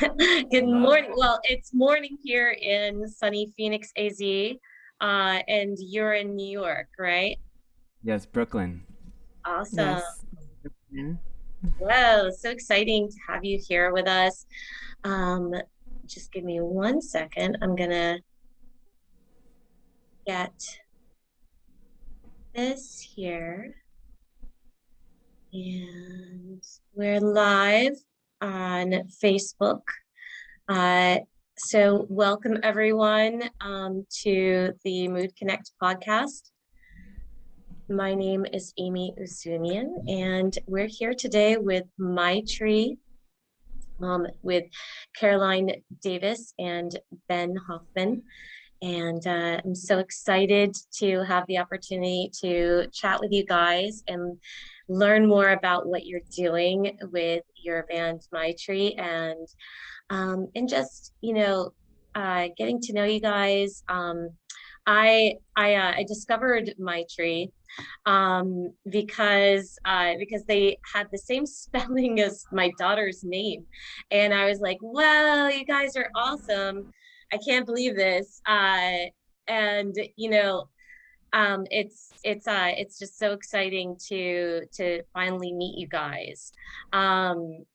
Good Hello. morning. Well, it's morning here in sunny Phoenix, AZ, and you're in New York, right? Yes, Brooklyn. Awesome. Yes. Mhm. Well, so exciting to have you here with us. Um, just give me 1 second. I'm gonna get this here, and we're live on Facebook. Uh, so welcome everyone to the MoodConnect podcast. My name is Amy Uzunian, and we're here today with My Tree, with Caroline Davis and Ben Hoffmann. And I'm so excited to have the opportunity to chat with you guys and learn more about what you're doing with your band, My Tree, and just getting to know you guys. I discovered My Tree because they had the same spelling as my daughter's name, and I was like, "Well, you guys are awesome! I can't believe this!" And it's just so exciting to finally meet you guys. Um,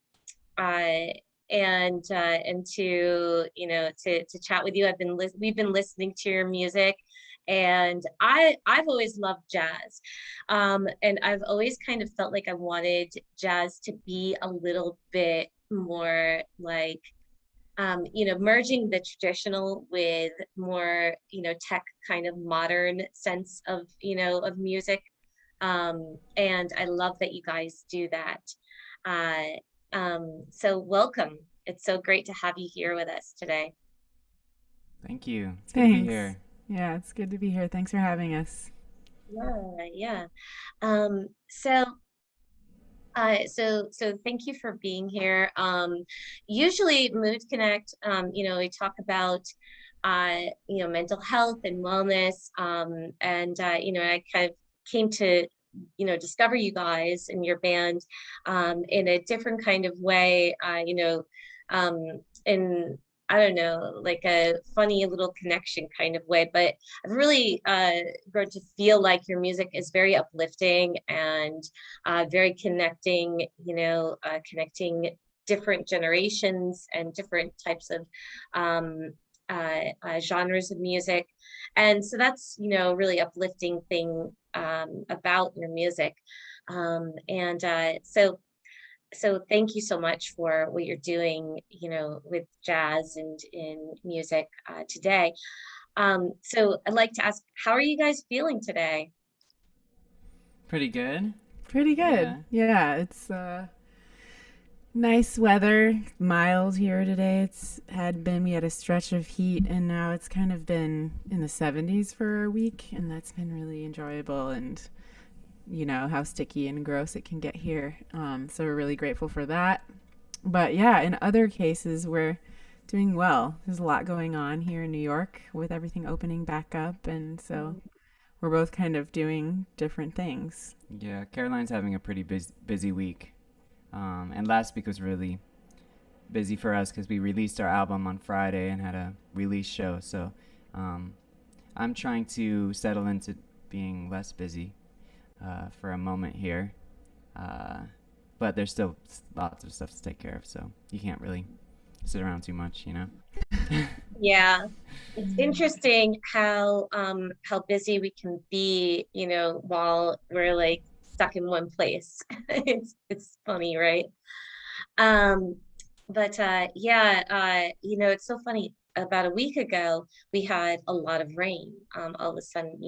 uh, and to to chat with you. We've been listening to your music, and I've always loved jazz, and I've always kind of felt like I wanted jazz to be a little bit more like merging the traditional with more tech kind of modern sense of music, and I love that you guys do that. So welcome. It's so great to have you here with us today. Thank you. It's good to be Thanks. here. Yeah, it's good to be here. Thanks for having us. Yeah, yeah. Um, so so thank you for being here. Usually Mood Connect, we talk about mental health and wellness. And I kind of came to discover you guys and your band in a different kind of way, in I don't know, like a funny little connection kind of way. But I've really grown to feel like your music is very uplifting and very connecting, connecting different generations and different types of genres of music. And so that's, really uplifting thing about your music. And so thank you so much for what you're doing, with jazz and in music today. So I'd like to ask, how are you guys feeling today? Pretty good. Pretty good. Yeah. Yeah, it's nice weather, mild here today. We had a stretch of heat, and now it's kind of been in the 70s for a week, and that's been really enjoyable. And you know how sticky and gross it can get here. So we're really grateful for that. But yeah, in other cases, we're doing well. There's a lot going on here in New York with everything opening back up, and so we're both kind of doing different things. Yeah, Caroline's having a pretty busy week. And last week was really busy for us because we released our album on Friday and had a release show. So um, I'm trying to settle into being less busy for a moment here. Uh, but there's still lots of stuff to take care of. So you can't really sit around too much. Yeah, it's interesting how busy we can be, while we're like stuck in one place. It's funny, right? Um, but yeah, it's so funny. About a week ago, we had a lot of rain. All of a sudden,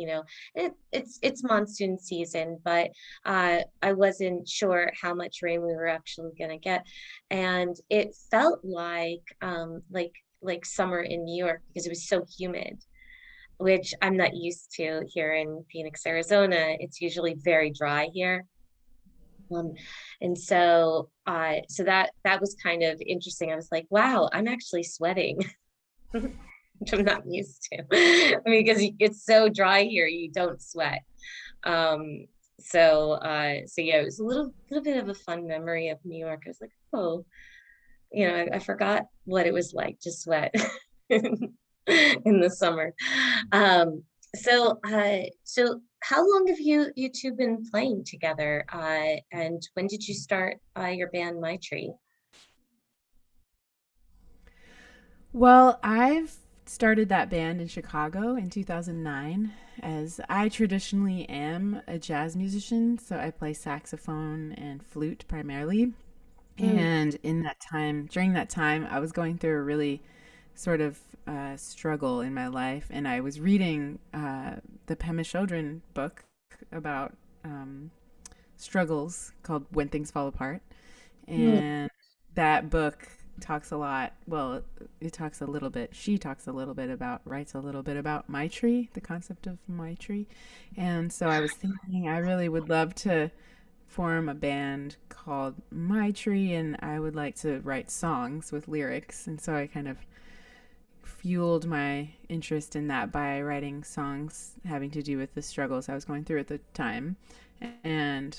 it's monsoon season, but I wasn't sure how much rain we were actually going to get, and it felt like summer in New York because it was so humid, which I'm not used to here in Phoenix, Arizona. It's usually very dry here. Um, and so that was kind of interesting. I was like, wow, I'm actually sweating, which I'm not used to. I mean, because it's so dry here, you don't sweat. Um, so yeah, it was a little bit of a fun memory of New York. I was like, oh. I forgot what it was like to sweat in the summer. Um, so how long have you two been playing together? And when did you start your band My Tree? Well, I've started that band in Chicago in 2009, as I traditionally am a jazz musician, so I play saxophone and flute primarily. Mm, And during that time, I was going through a really sort of struggle in my life, and I was reading the Pema Chodron book about struggles called When Things Fall Apart. mm, And that book talks a lot. Well, it talks a little bit. She talks a little bit about, writes a little bit about my tree, the concept of my tree. And so I was thinking I really would love to form a band called My Tree, and I would like to write songs with lyrics. And so I kind of fueled my interest in that by writing songs having to do with the struggles I was going through at the time. And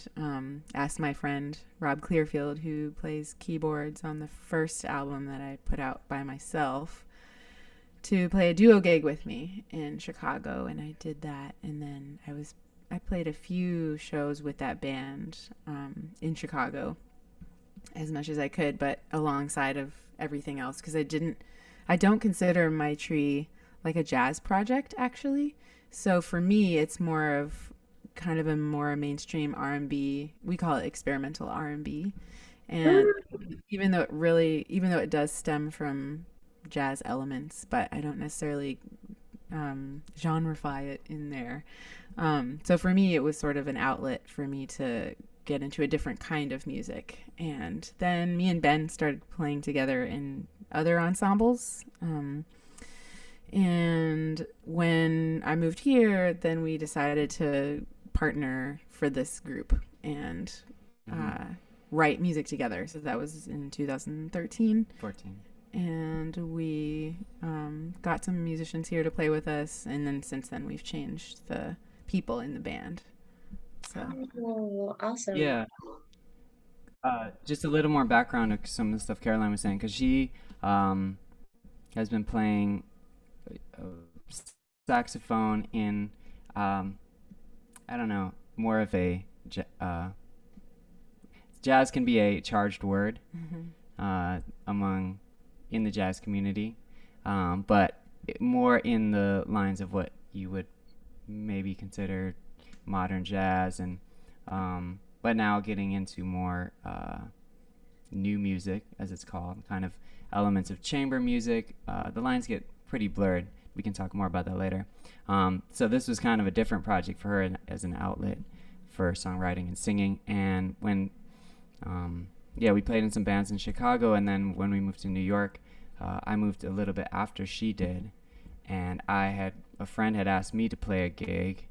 asked my friend Rob Clearfield, who plays keyboards on the first album that I put out by myself, to play a duo gig with me in Chicago, and I did that. And then I played a few shows with that band in Chicago as much as I could, but alongside of everything else, because I don't consider My Tree like a jazz project actually. So for me, it's more of kind of a more mainstream R&B. We call it experimental R&B. And mm. even though it does stem from jazz elements, but I don't necessarily genrefy it in there. So for me, it was sort of an outlet for me to get into a different kind of music. And then me and Ben started playing together in other ensembles. And when I moved here, then we decided to partner for this group and Mm-hmm. uh, write music together. So that was in 2013. 14. And we got some musicians here to play with us. And then since then, we've changed the people in the band. So, Oh, awesome. Yeah. Just a little more background of some of the stuff Caroline was saying, because she um, has been playing uh, saxophone in, um, I don't know, more of a jazz can be a charged word mm-hmm. among in the jazz community, but more in the lines of what you would maybe consider modern jazz, and but now getting into more new music, as it's called, kind of elements of chamber music. The lines get pretty blurred. We can talk more about that later. So this was kind of a different project for her as an outlet for songwriting and singing. And when, yeah, we played in some bands in Chicago, and then when we moved to New York, I moved a little bit after she did, and a friend had asked me to play a gig,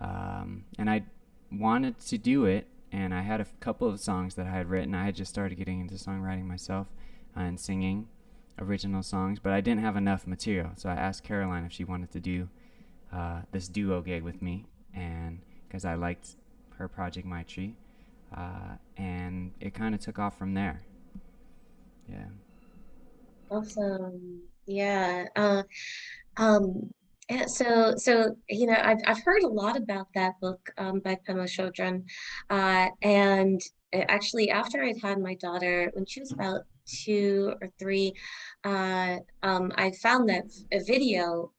and I wanted to do it, and I had a couple of songs that I had written. I had just started getting into songwriting myself and singing original songs, but I didn't have enough material. So I asked Caroline if she wanted to do this duo gig with me, and because I liked her project, My Tree, and it kind of took off from there. Yeah. Awesome. Yeah. Um, and so I've heard a lot about that book by Pema Chodron, and actually after I'd had my daughter when she was about 2 or 3, I found that a video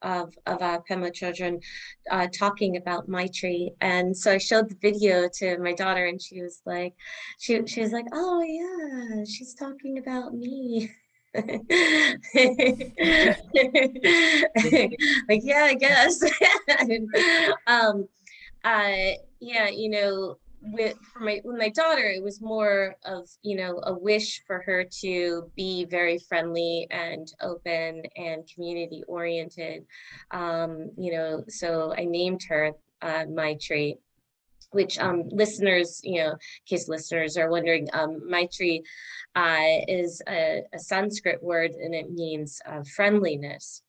of Pema Chodron talking about my tree, and so I showed the video to my daughter, and she was like, she was like, oh yeah, she's talking about me. Like, yeah, I guess. um yeah, with my daughter, it was more of, a wish for her to be very friendly and open and community oriented. So I named her My Tree, which listeners, in case listeners are wondering, Maitri is a Sanskrit word, and it means friendliness.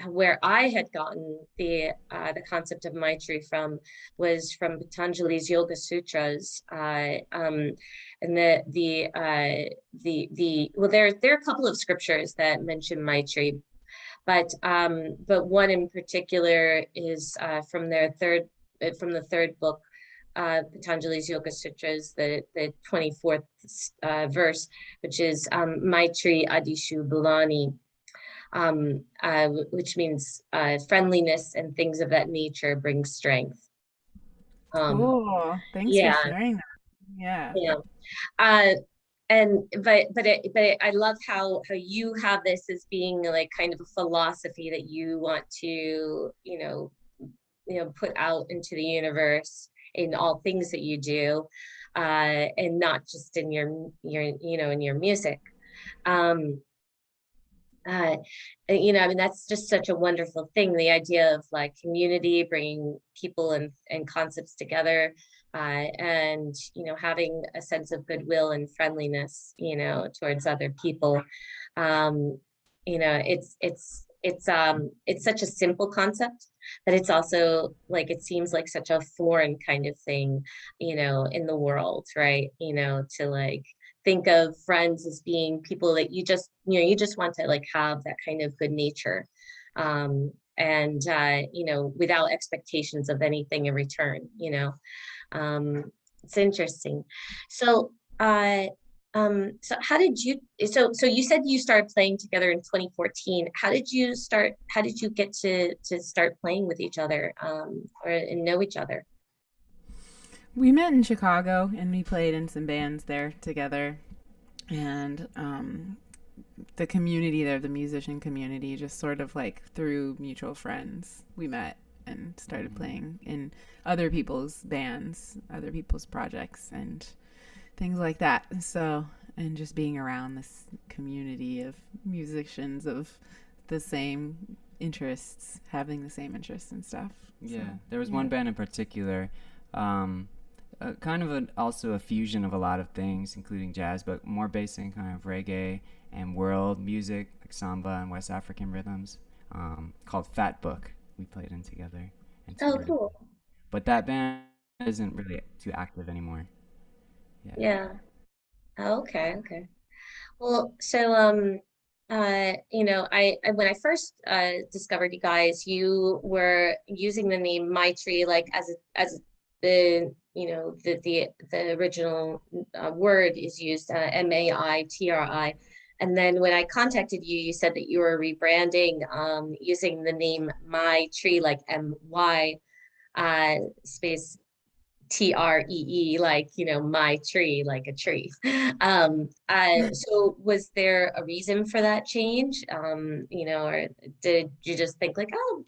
Where I had gotten the concept of Maitri from was from Patanjali's Yoga Sutras, and the well, there are a couple of scriptures that mention Maitri, but one in particular is from the third book, Patanjali's Yoga Sutras, the 24th verse, which is Maitri Adishu Bhulani, which means friendliness and things of that nature bring strength. Cool. Thanks for Yeah, sharing that. Yeah. yeah. Uh, and I love how you have this as being like kind of a philosophy that you want to, put out into the universe in all things that you do, and not just in in your music. Um, uh, I mean, that's just such a wonderful thing. The idea of like community, bringing people and concepts together, and, having a sense of goodwill and friendliness, towards other people. Um, it's such a simple concept, but it's also like, it seems like such a foreign kind of thing, in the world, right? To like, think of friends as being people that you just want to like have that kind of good nature, and without expectations of anything in return. It's interesting. So so you said you started playing together in 2014. How did you get to start playing with each other, or and know each other? We met in Chicago and we played in some bands there together. And the community there, the musician community, just sort of like through mutual friends, we met and started playing in other people's bands, other people's projects, and things like that. So, and just being around this community of musicians of the same interests, having the same interests and stuff. Yeah, So, there was yeah. one band in particular, kind of also a fusion of a lot of things, including jazz, but more based in kind of reggae and world music, like samba and West African rhythms, called Fat Book. We played in together and Oh, toured. cool. But that band isn't really too active anymore. Yeah. Yeah. Oh, okay, okay. Well, so I when I first discovered you guys, you were using the name Maitri like as the the original word is used, Maitri. And then when I contacted you, you said that you were rebranding, using the name My Tree, like My space TREE, like, my tree, like a tree. So was there a reason for that change? Or did you just think like, oh,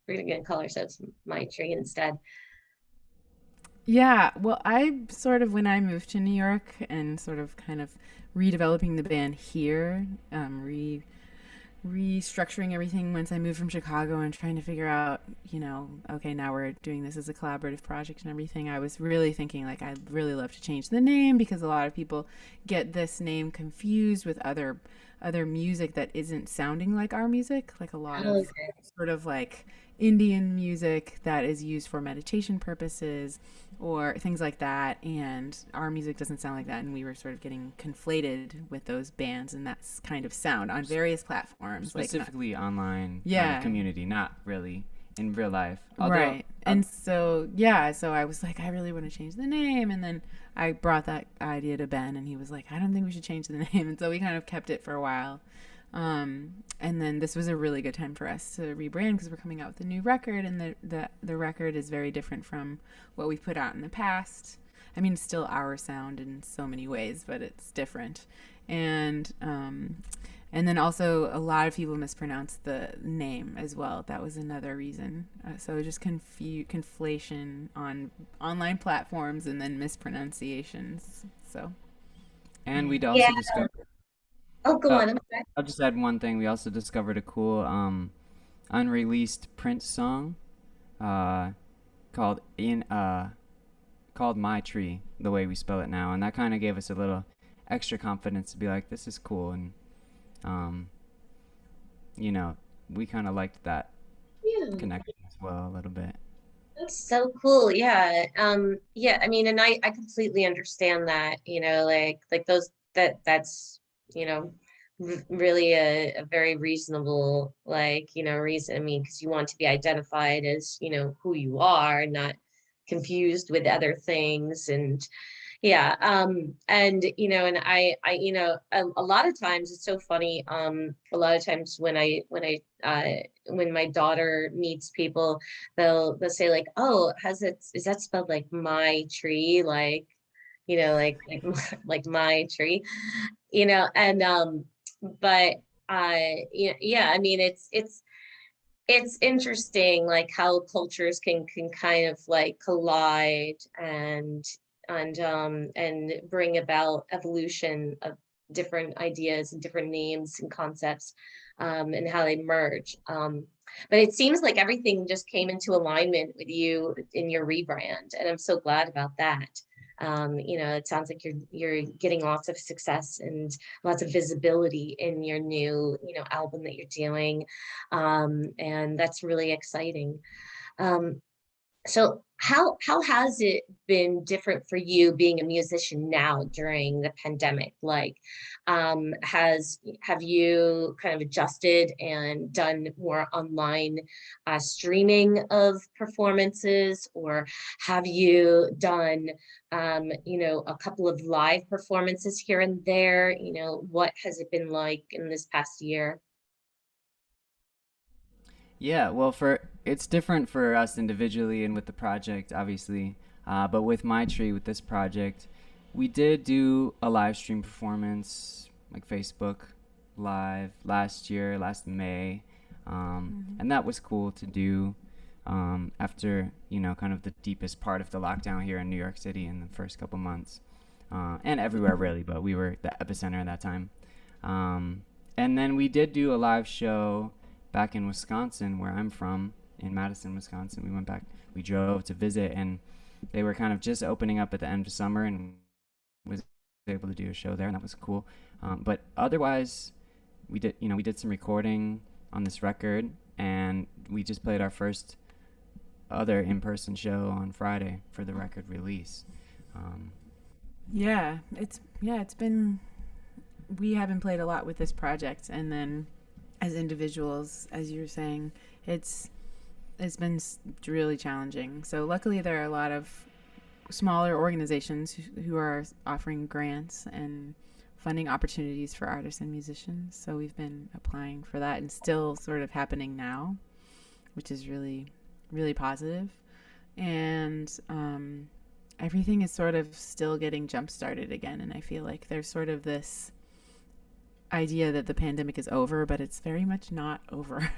we're gonna call ourselves My Tree instead? Yeah, well, I sort of, when I moved to New York and sort of kind of redeveloping the band here, restructuring everything once I moved from Chicago and trying to figure out, okay, now we're doing this as a collaborative project and everything. I was really thinking like I'd really love to change the name because a lot of people get this name confused with other music that isn't sounding like our music, like a lot of Okay. sort of like Indian music that is used for meditation purposes or things like that. And our music doesn't sound like that. And we were sort of getting conflated with those bands and that's kind of sound on various platforms. Like, Specifically online yeah, community, not really in real life. Although, right. And so, yeah, so I was like, I really want to change the name. And then I brought that idea to Ben, and he was like, I don't think we should change the name. And so we kind of kept it for a while. And then this was a really good time for us to rebrand because we're coming out with a new record, and the record is very different from what we've put out in the past. I mean, it's still our sound in so many ways, but it's different. And then also a lot of people mispronounce the name as well. That was another reason. So just conflation on online platforms and then mispronunciations. So and yeah. we'd Yeah. also discovered. Oh, go Uh, on. I'm sorry. I'll just add one thing. We also discovered a cool unreleased Prince song uh, called called My Tree, the way we spell it now, and that kind of gave us a little extra confidence to be like, this is cool, and um, you know, we kind of liked that Yeah. connection as well a little bit. That's so cool. Yeah. Yeah, I mean, and I completely understand that, like those that's, you know, really a very reasonable, like, reason. I mean, because you want to be identified as, who you are, and not confused with other things. And yeah, and and a lot of times it's so funny. A lot of times when my daughter meets people, they'll say like, "Oh, has it is that spelled like my tree?" Like, like like my tree, and but yeah, I mean, it's interesting, like how cultures can kind of like collide, and bring about evolution of different ideas and different names and concepts, and how they merge. But it seems like everything just came into alignment with you in your rebrand, and I'm so glad about that. It sounds like you're getting lots of success and lots of visibility in your new, album that you're doing, and that's really exciting. Um, so how has it been different for you being a musician now during the pandemic? Like, have you kind of adjusted and done more online streaming of performances, or have you done a couple of live performances here and there? What has it been like in this past year? Yeah, well, for it's different for us individually and with the project, obviously. But with my tree, with this project, we did do a live stream performance, like Facebook Live last year, last May, Mm-hmm. and that was cool to do after kind of the deepest part of the lockdown here in New York City in the first couple months, and everywhere really, but we were the epicenter at that time. Um, and then we did do a live show back in Wisconsin, where I'm from, in Madison, Wisconsin. We went back, we drove to visit, and they were kind of just opening up at the end of summer, and was able to do a show there, and that was cool. But otherwise, we did some recording on this record, and we just played our first other in-person show on Friday for the record release. Um, Yeah, it's been we haven't played a lot with this project, and then as individuals, as you were saying, it's it's been really challenging. So luckily, there are a lot of smaller organizations who are offering grants and funding opportunities for artists and musicians. So we've been applying for that, and still sort of happening now, which is really, really positive. And everything is sort of still getting jump started again. And I feel like there's sort of this idea that the pandemic is over, but it's very much not over.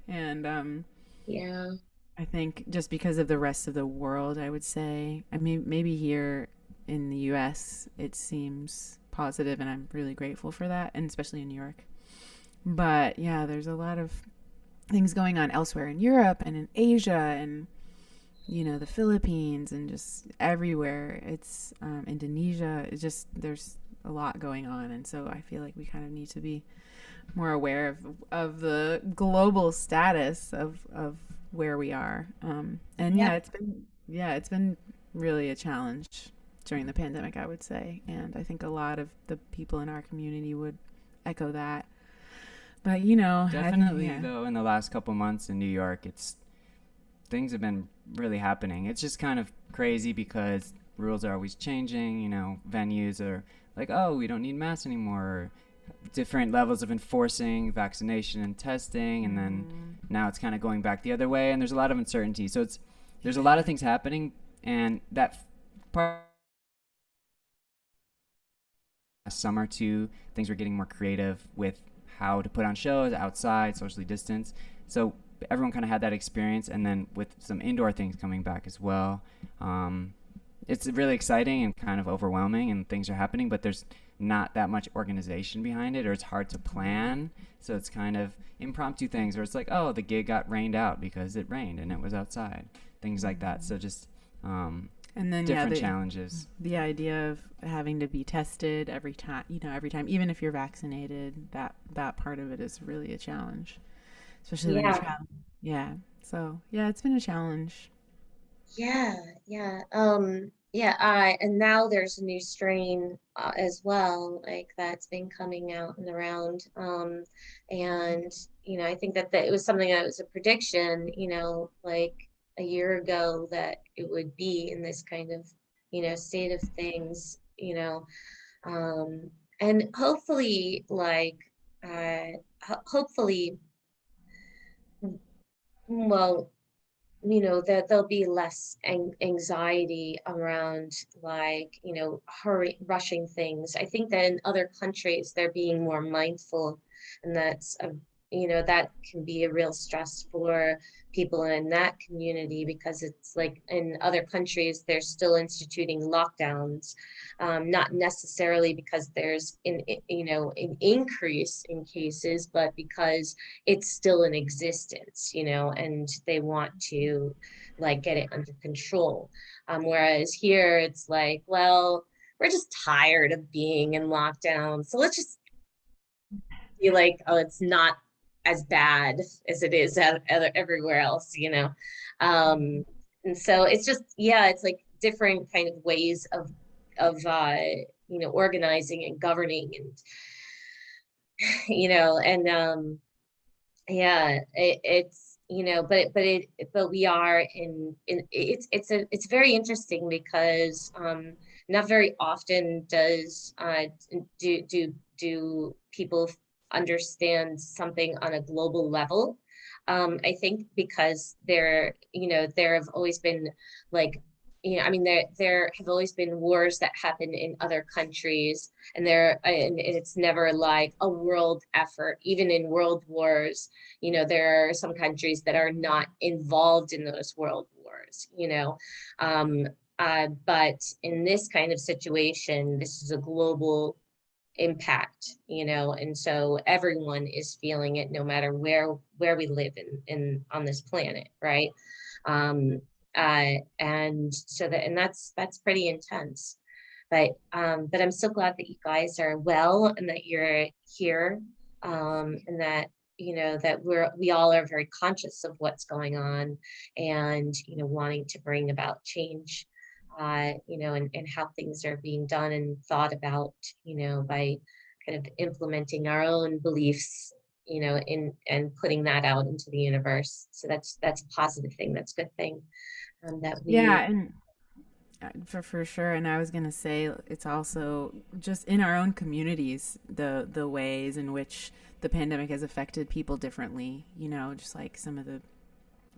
And Yeah. I think just because of the rest of the world, I would say, I mean, maybe here in the US, it seems positive, and I'm really grateful for that, and especially in New York. But yeah, there's a lot of things going on elsewhere in Europe and in Asia and, the Philippines and just everywhere. It's Indonesia. It's just, there's a lot going on. And so I feel like we kind of need to be more aware of the global status of where we are. And Yeah. it's been really a challenge during the pandemic, I would say. And I think a lot of the people in our community would echo that. But I think, Definitely, yeah. though, in the last couple months in New York, it's things have been really happening. It's just kind of crazy because rules are always changing. Venues are like, oh, we don't need masks anymore. Or different levels of enforcing vaccination and testing, and then Mm, now it's kind of going back the other way, and there's a lot of uncertainty. So there's a lot of things happening, and that part last summer too, things were getting more creative with how to put on shows outside, socially distanced. So everyone kind of had that experience, and then with some indoor things coming back as well. Um, it's really exciting and kind of overwhelming, and things are happening, but there's not that much organization behind it, or it's hard to plan. So it's kind of impromptu things where it's like, oh, the gig got rained out because it rained and it was outside, things like that. So just and then different challenges. the idea of having to be tested every time, even if you're vaccinated, that part of it is really a challenge. especially when you're Yeah. traveling. Yeah. So, yeah, it's been a challenge. Yeah, yeah. Yeah, and now there's a new strain as well, like that's been coming out and around. And I think that it was something that was a prediction, like a year ago that it would be in this kind of, state of things, um, and hopefully like hopefully well that there'll be less anxiety around like hurry rushing things. I think that in other countries they're being more mindful, and that can be a real stress for people in that community, because it's like in other countries they're still instituting lockdowns, not necessarily because there's an increase in cases, but because it's still in existence, and they want to like get it under control. Whereas here it's like, well, we're just tired of being in lockdown. So let's just be like, oh, it's not as bad as it is everywhere else. Um, and so it's just, yeah, it's like different kind of ways of organizing and governing, and and yeah, it's but we are in it's very interesting because not very often does do people understand something on a global level. I think because there have always been like I mean there have always been wars that happen in other countries, and it's never like a world effort. Even in world wars, there are some countries that are not involved in those world wars. But in this kind of situation, this is a global impact, and so everyone is feeling it, no matter where we live in on this planet, right? um and so that's pretty intense. But I'm so glad that you guys are well and that you're here, and that that we all are very conscious of what's going on, and wanting to bring about change, and how things are being done and thought about, by kind of implementing our own beliefs, in and putting that out into the universe. So that's a positive thing. That's a good thing. That we Yeah, and for sure. And I was gonna say it's also just in our own communities, the ways in which the pandemic has affected people differently. Just like some of the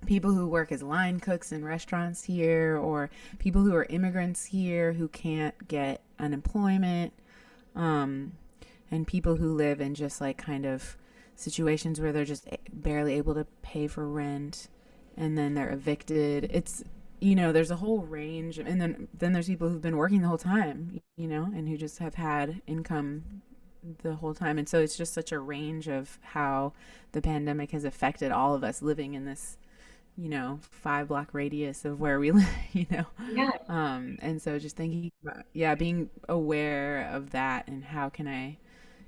people who work as line cooks in restaurants here, or people who are immigrants here who can't get unemployment, um, and people who live in just like kind of situations where they're just barely able to pay for rent, and then they're evicted. It's there's a whole range, and then there's people who've been working the whole time, and who just have had income the whole time. And so it's just such a range of how the pandemic has affected all of us living in this 5 block radius of where we live. yeah. And so just thinking about, yeah, being aware of that, and how can I,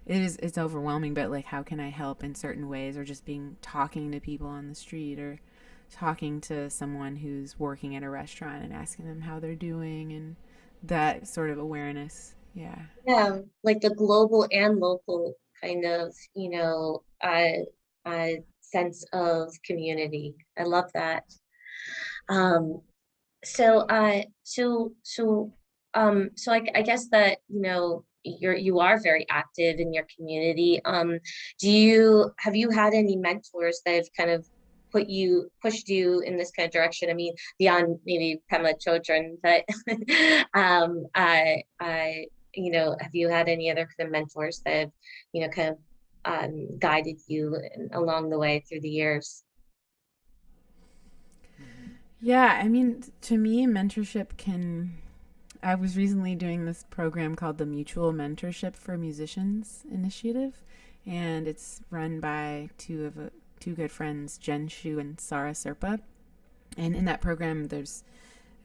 it's overwhelming, but like, how can I help in certain ways, or just talking to people on the street, or talking to someone who's working at a restaurant and asking them how they're doing, and that sort of awareness. Yeah. Yeah, like the global and local kind of, sense of community. I love that. Um, so I guess that, you are very active in your community. Have you had any mentors that have kind of pushed you in this kind of direction? I mean, beyond maybe Pamela children, but have you had any other kind of mentors that have, kind of guided you along the way through the years? Yeah, I mean, to me, mentorship can. I was recently doing this program called the Mutual Mentorship for Musicians Initiative, and it's run by two good friends, Jen Shu and Sarah Serpa. And in that program, there's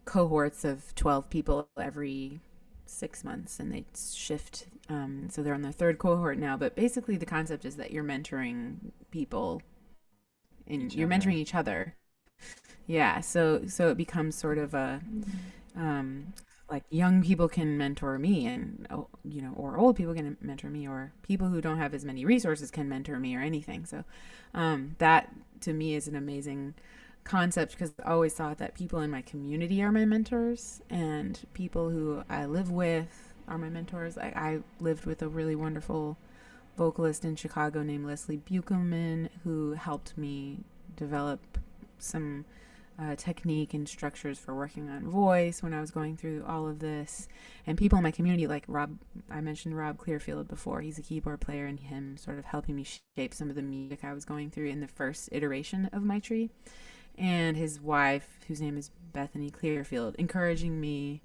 cohorts of 12 people every 6 months, and they shift. So they're on their third cohort now. But basically, the concept is that you're mentoring people and each you're other. mentoring each other. Yeah, so it becomes sort of a um, like young people can mentor me, and or old people can mentor me, or people who don't have as many resources can mentor me, or anything. So that to me is an amazing concept, because I always thought that people in my community are my mentors, and people who I live with are my mentors. I lived with a really wonderful vocalist in Chicago named Leslie Buchelman, who helped me develop some technique and structures for working on voice when I was going through all of this. And people in my community, like Rob, I mentioned Rob Clearfield before. He's a keyboard player, and him sort of helping me shape some of the music I was going through in the first iteration of my tree. And his wife, whose name is Bethany Clearfield, encouraging me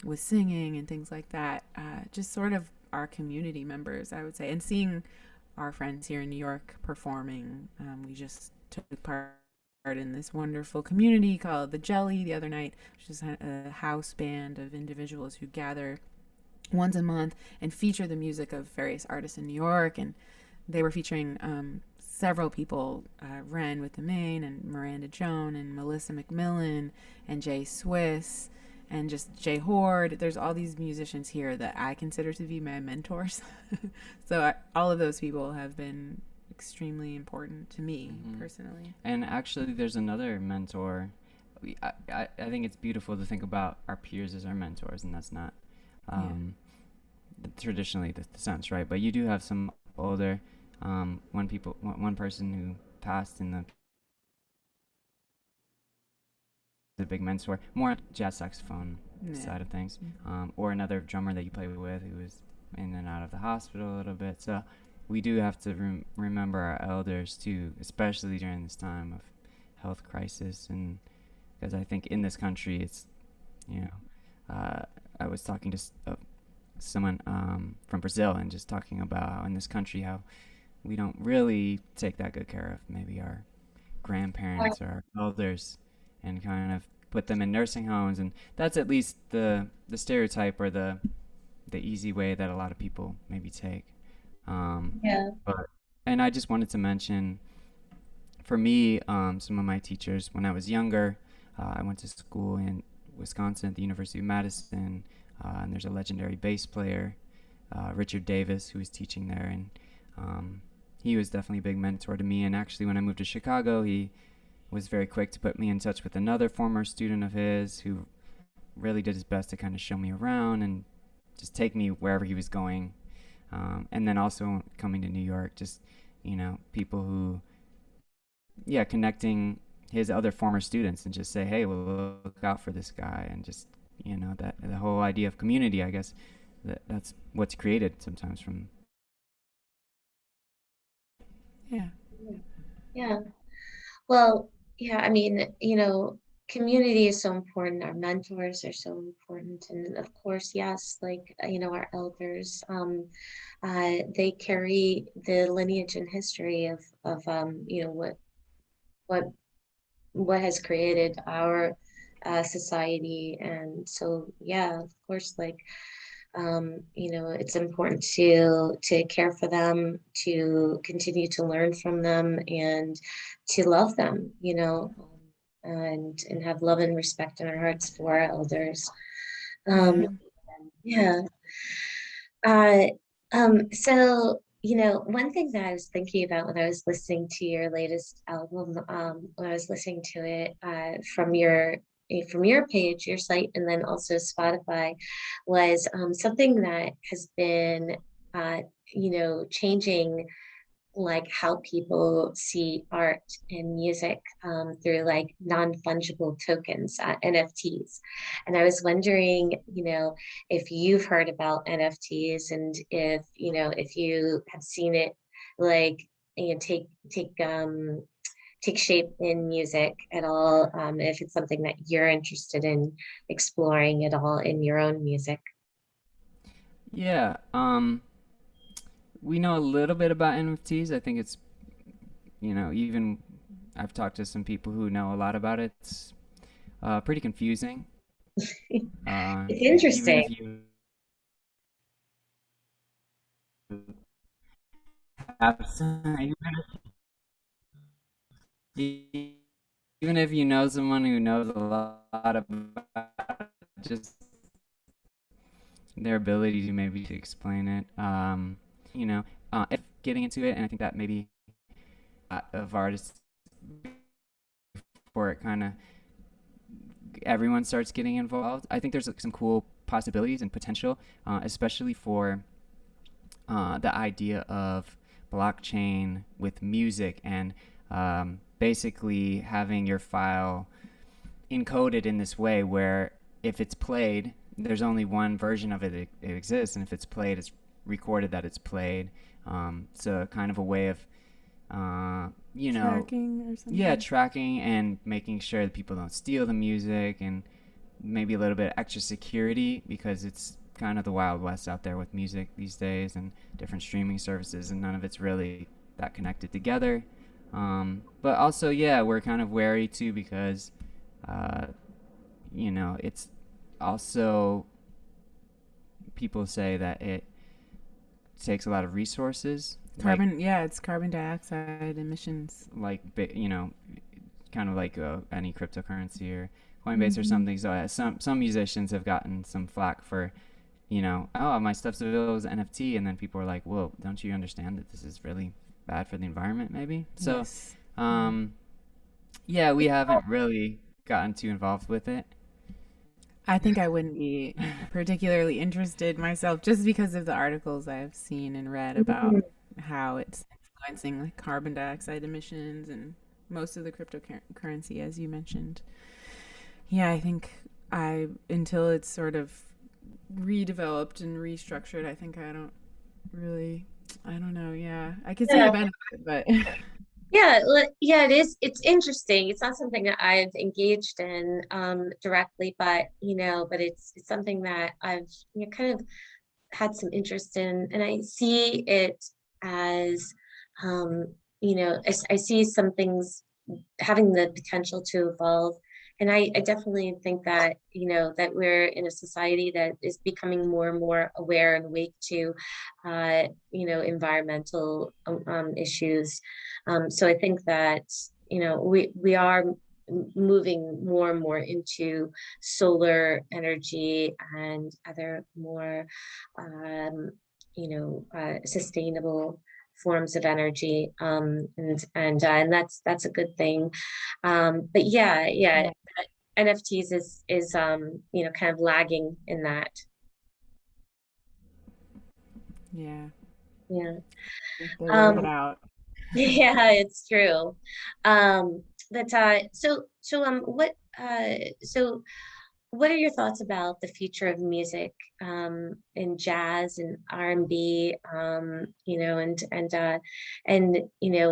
with singing and things like that. Just sort of our community members, I would say, and seeing our friends here in New York performing. We just took part in this wonderful community called the Jelly the other night, which is a house band of individuals who gather once a month and feature the music of various artists in New York. And they were featuring several people, Ren with the Main, and Miranda Joan, and Melissa McMillan, and Jay Swiss, and just Jay Horde. There's all these musicians here that I consider to be my mentors. All of those people have been extremely important to me personally. And actually, there's another mentor. I think it's beautiful to think about our peers as our mentors, and that's not um, traditionally the sense, right? But you do have some older one person who passed in the big mentor, more jazz saxophone side of things, or another drummer that you play with who was in and out of the hospital a little bit. So we do have to remember our elders too, especially during this time of health crisis. And because I think in this country, it's, you know, I was talking to someone from Brazil, and just talking about how in this country how we don't really take that good care of maybe our grandparents or our elders, and kind of put them in nursing homes. And that's at least the stereotype, or the easy way that a lot of people maybe take. Yeah. But and I just wanted to mention, for me, some of my teachers when I was younger, I went to school in Wisconsin at the University of Madison, and there's a legendary bass player, Richard Davis, who was teaching there, and he was definitely a big mentor to me. And actually, when I moved to Chicago, he was very quick to put me in touch with another former student of his who really did his best to kind of show me around and just take me wherever he was going. And then also coming to New York, just, people who, yeah, connecting his other former students and just say, hey, well, look out for this guy. And just, that the whole idea of community, I guess, that's what's created sometimes from. Yeah. Yeah. Well, yeah, I mean, community is so important. Our mentors are so important. And of course, yes, like, our elders, they carry the lineage and history of what, what has created our society. And so, yeah, of course, like, it's important to care for them, to continue to learn from them, and to love them, and have love and respect in our hearts for our elders. Yeah. Yeah. Uh, so, one thing that I was thinking about when I was listening to your latest album, when I was listening to it from your page, your site, and then also Spotify, was something that has been, uh, changing, like how people see art and music through like non-fungible tokens, NFTs. And I was wondering, if you've heard about NFTs, and if you have seen it, like, take shape in music at all, if it's something that you're interested in exploring at all in your own music. Yeah, we know a little bit about NFTs. I think it's, even I've talked to some people who know a lot about it. It's pretty confusing. It's Even interesting. if you have some, E- Even if you know someone who knows a lot about just their ability to maybe to explain it, you know, if getting into it, and I think that maybe of artists before it kind of everyone starts getting involved. I think there's like, some cool possibilities and potential, especially for the idea of blockchain with music and basically having your file encoded in this way where if it's played, there's only one version of it, it exists, and if it's played, it's recorded that it's played. So kind of a way of you know, Tracking or yeah, something. tracking and making sure that people don't steal the music and maybe a little bit of extra security because it's kind of the wild west out there with music these days and different streaming services and none of it's really that connected together. But also, yeah, we're kind of wary too because, uh, it's also people say that it takes a lot of resources, like Carbon, yeah, it's carbon dioxide emissions. like kind of like any cryptocurrency or Coinbase or Hmm. something. So some musicians have gotten some flack for, oh, my stuff's available as NFT, and then people are like, "Whoa, don't you understand that this is really bad for the environment?" Maybe. So, Yes. Yeah. um, yeah, we haven't really gotten too involved with it. I think I wouldn't be particularly interested myself just because of the articles I've seen and read about Mhm. how it's influencing like carbon dioxide emissions and most of the cryptocurrency, as you mentioned. Yeah, I think until it's sort of redeveloped and restructured, I think I don't know. Yeah, I could see the Yeah. benefit, but Yeah, yeah, it is. It's interesting. It's not something that I've engaged in directly, but but it's something that I've kind of had some interest in, and I see it as I see some things having the potential to evolve. And I definitely think that, that we're in a society that is becoming more and more aware and awake to, environmental issues. So I think that, we are moving more and more into solar energy and other more, sustainable forms of energy, and that's a good thing. But yeah, yeah, NFTs is kind of lagging in that. yeah, Yeah. they wear it um out. yeah, it's true. But so what are your thoughts about the future of music, in jazz and R&B, and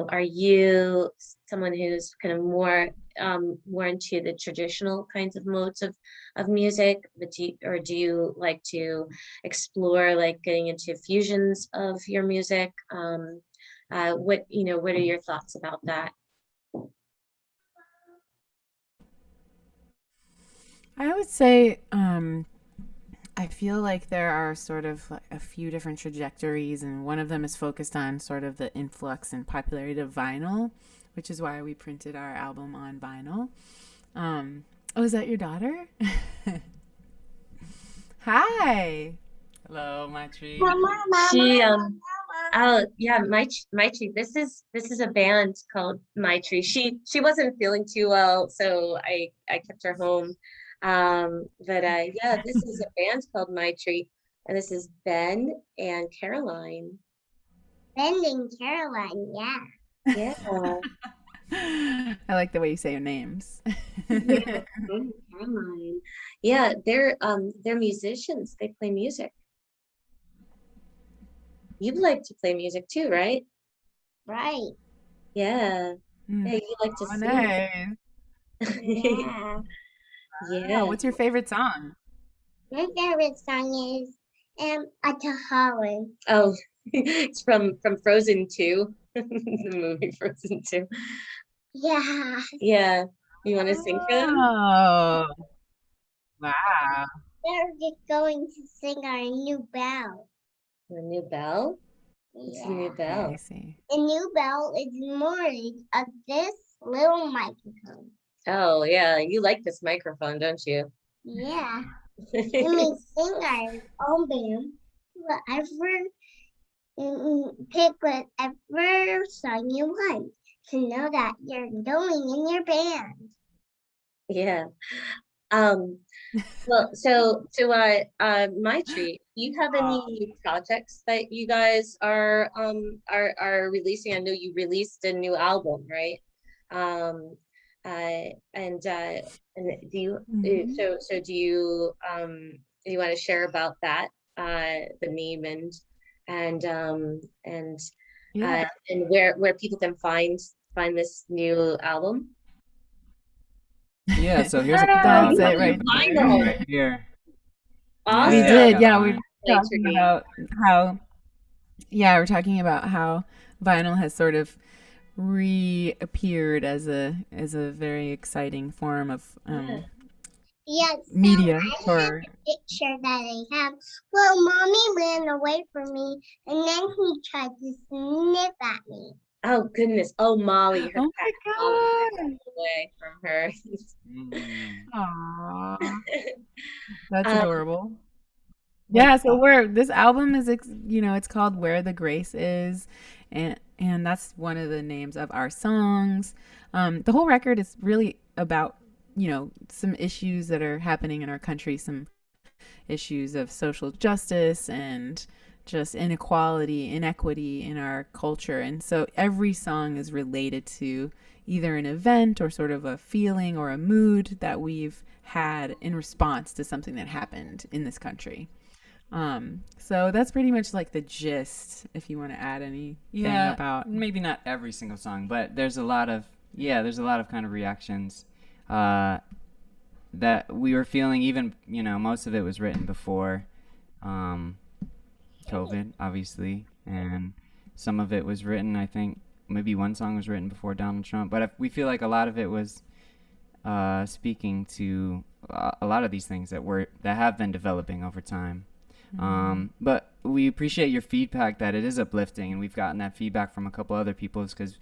are you someone who's kind of more into the traditional kinds of modes of music, but do you like to explore like getting into fusions of your music? What are your thoughts about that? I would say I feel like there are sort of like a few different trajectories, and one of them is focused on sort of the influx and popularity of vinyl, which is why we printed our album on vinyl. Oh, is that your daughter? Hi. Hello, my tree. She Oh yeah, my tree. This is a band called My Tree. She wasn't feeling too well, so I kept her home. But yeah, this is a band called My Tree, and this is Ben and Caroline. Ben and Caroline, yeah. Yeah. I like the way you say your names. Yeah, Ben and Caroline. Yeah, they're musicians. They play music. You like to play music too, right? Right. Yeah. Yeah, you like to Oh, sing. nice. Yeah. Wow, Yeah. what's your favorite song? My favorite song is Alcoholic. Oh, it's from Frozen 2. The movie Frozen 2. Yeah. Yeah. You want to sing for them? Oh, wow. They're just going to sing our new bell. The new bell? What's the new I bell? see. The new bell is more of this. little microphone. Oh yeah, you like this microphone, don't you? Yeah. You may sing our own band, whatever, pick whatever song you want to know that you're going in your band. Yeah. Well, so my treat, do you have any projects that you guys are releasing? I know you released a new album, right? Um, and do you so do you want to share about that, the name and where people can find this new album? Yeah, so here's That's it right here. Awesome. We did, yeah. We're Great talking treat. about how, we're talking about how vinyl has sort of reappeared as a very exciting form of Yes, media I for. have a picture that I have. Well, Mommy ran away from me, and then he tried to sniff at me. Oh goodness. Oh Molly, her Oh cat my Molly god! ran away from her. Aww, that's Um, adorable. Yeah, so this album is it's called Where the Grace Is, and that's one of the names of our songs. The whole record is really about some issues that are happening in our country, some issues of social justice and just inequity in our culture. And so every song is related to either an event or sort of a feeling or a mood that we've had in response to something that happened in this country. So that's pretty much like the gist. If you want to add anything about, maybe not every single song, but there's a lot of kind of reactions that we were feeling. Even most of it was written before COVID, obviously, and some of it was written. I think maybe one song was written before Donald Trump, but we feel like a lot of it was speaking to a lot of these things that have been developing over time. But we appreciate your feedback that it is uplifting, and we've gotten that feedback from a couple other people, because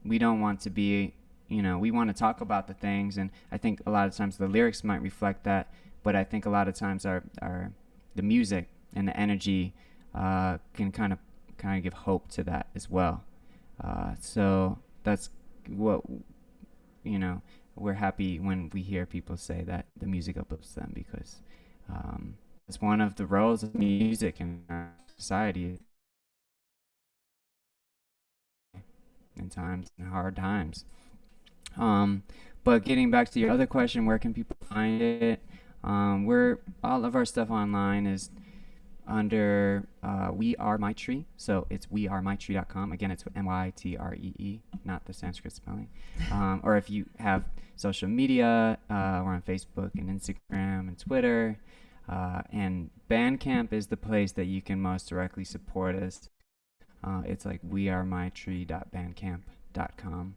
we don't want to be, we want to talk about the things, and I think a lot of times the lyrics might reflect that, but I think a lot of times the music and the energy can kind of give hope to that as well. So that's what, we're happy when we hear people say that the music uplifts them, because it's one of the roles of music in our society in hard times. But getting back to your other question, where can people find it? All of our stuff online is under We Are My Tree. So it's wearemytree.com. Again, it's MYTREE, not the Sanskrit spelling. Or if you have social media, we're on Facebook and Instagram and Twitter. And Bandcamp is the place that you can most directly support us. It's like wearemytree.bandcamp.com.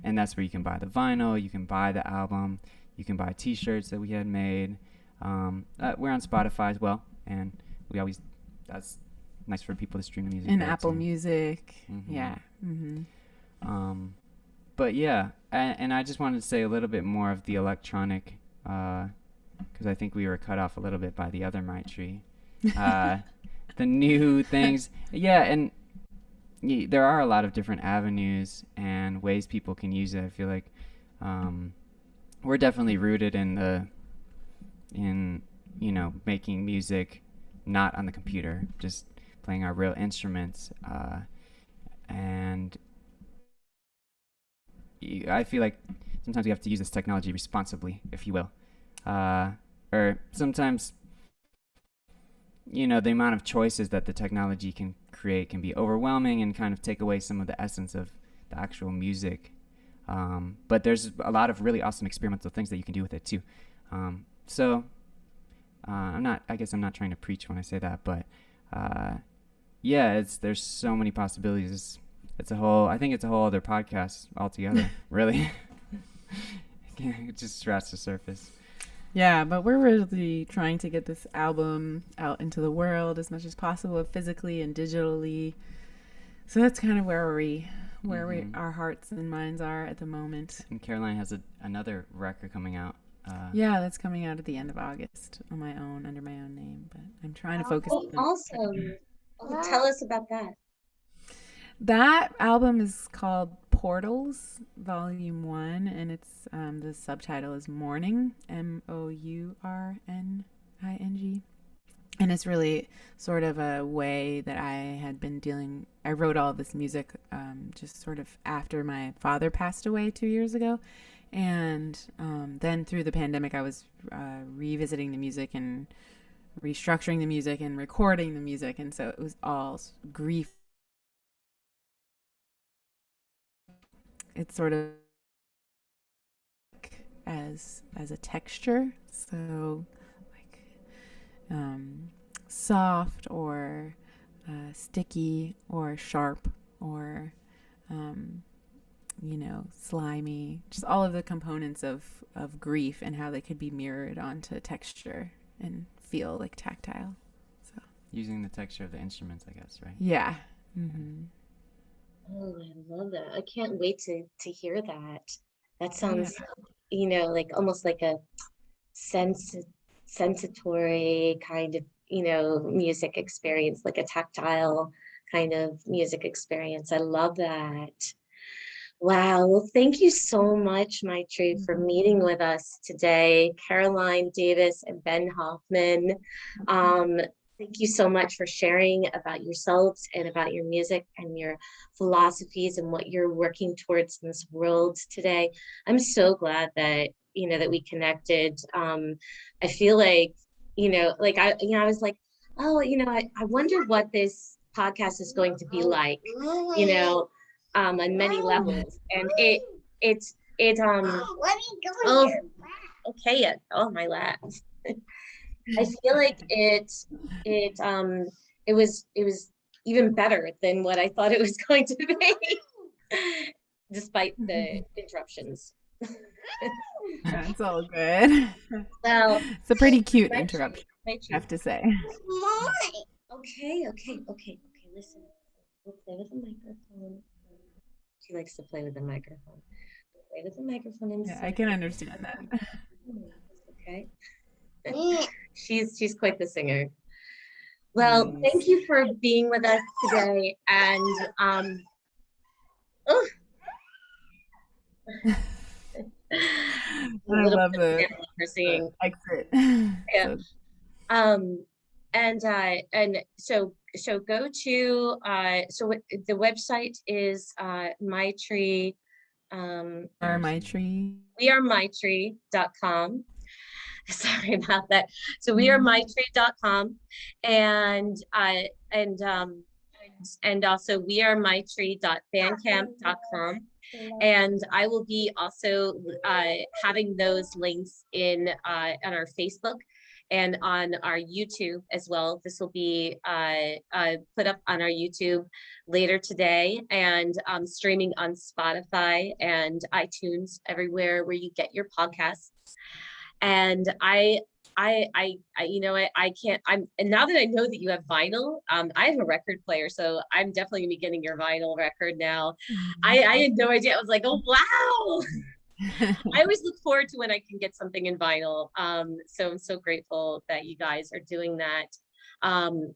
And that's where you can buy the vinyl, you can buy the album, you can buy t-shirts that we had made. We're on Spotify as well, and that's nice for people to stream the music. And Apple Music. Mm-hmm. Yeah. Mm-hmm. But yeah, and I just wanted to say a little bit more of the electronic, because I think we were cut off a little bit by the other My Tree. The new things. Yeah, and there are a lot of different avenues and ways people can use it. I feel like we're definitely rooted in making music not on the computer, just playing our real instruments. And I feel like sometimes we have to use this technology responsibly, if you will. Or sometimes, the amount of choices that the technology can create can be overwhelming and kind of take away some of the essence of the actual music. But there's a lot of really awesome experimental things that you can do with it too. So I guess I'm not trying to preach when I say that, but there's so many possibilities. I think it's a whole other podcast altogether, really. It just scratched the surface. Yeah, but we're really trying to get this album out into the world as much as possible, physically and digitally. So that's kind of where where our hearts and minds are at the moment. And Caroline has another record coming out. Yeah, that's coming out at the end of August on my own, under my own name. But I'm trying to focus. Oh, awesome. Oh, tell us about that. That album is called Portals, Volume 1, and it's the subtitle is Mourning, Mourning. And it's really sort of a way that I had been dealing. I wrote all this music just sort of after my father passed away 2 years ago. And then through the pandemic, I was revisiting the music and restructuring the music and recording the music. And so it was all grief. It's sort of as a texture. So soft or sticky or sharp or slimy, just all of the components of grief and how they could be mirrored onto texture and feel like tactile. So using the texture of the instruments, I guess, right? Yeah. Oh, I love that. I can't wait to hear that. That sounds, like almost like a sensatory kind of, music experience, like a tactile kind of music experience. I love that. Wow. Well, thank you so much, Maitri, for meeting with us today. Caroline Davis and Ben Hoffmann. Thank you so much for sharing about yourselves and about your music and your philosophies and what you're working towards in this world today. I'm so glad that, that we connected. I feel like, I was like, oh, I wonder what this podcast is going to be like, on many levels. And oh, okay. Oh, my lap. I feel like it was even better than what I thought it was going to be, despite the interruptions. That's all good. Well, it's a pretty cute interruption, I have to say. Okay. Listen, we'll play with the microphone. She likes to play with the microphone. Play with the microphone. Yeah, I can understand that. Okay. She's quite the singer. Well, thank you for being with us today, and I love the singing exit. Yeah. And so go to the website is Maitri. wearemytree.com. Sorry about that. So wearemytree.com and also wearemytree.bandcamp.com. And I will be also having those links in on our Facebook and on our YouTube as well. This will be put up on our YouTube later today and streaming on Spotify and iTunes, everywhere where you get your podcasts. And I can't, and now that I know that you have vinyl, I have a record player, so I'm definitely gonna be getting your vinyl record now. I had no idea. I was like, oh, wow. I always look forward to when I can get something in vinyl. So I'm so grateful that you guys are doing that.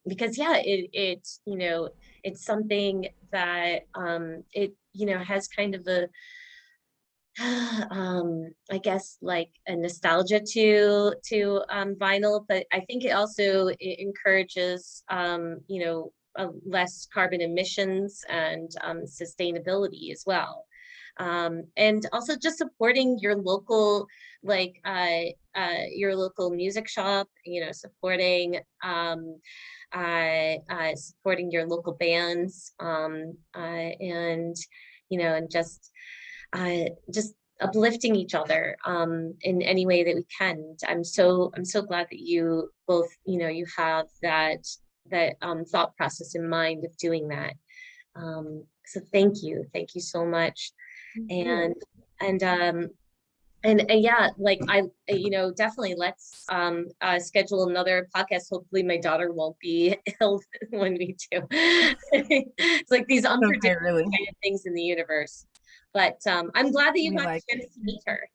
Because it's something that, has kind of a, I guess like a nostalgia to vinyl, but I think it encourages less carbon emissions and sustainability as well, and also just supporting your local your local music shop, supporting supporting your local bands, and just uplifting each other in any way that we can. I'm so glad that you both, you have that thought process in mind of doing that. So thank you so much. And And yeah, like definitely let's schedule another podcast. Hopefully my daughter won't be ill when we do. It's like these Okay, unpredictable really. kind of things in the universe. But I'm glad that you We got like a it. chance to meet her.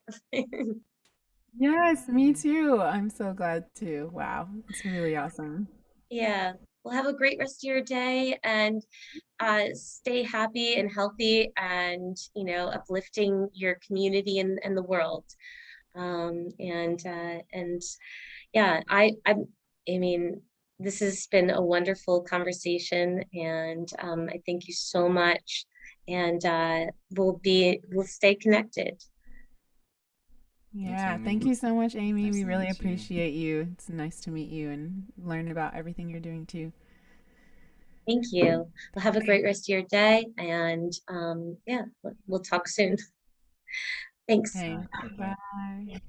Yes, me too. I'm so glad too. Wow, it's really awesome. Yeah. Well, have a great rest of your day, and stay happy and healthy, and uplifting your community and the world. And yeah, I mean, this has been a wonderful conversation, and I thank you so much. And we'll stay connected. Thanks, Yeah, Amy. thank you so much, Amy. Nice We to really meet you. appreciate you. It's nice to meet you and learn about everything you're doing too. Thank you. Well, have a great rest of your day, and yeah, we'll talk soon. Thanks. Okay, Bye. bye.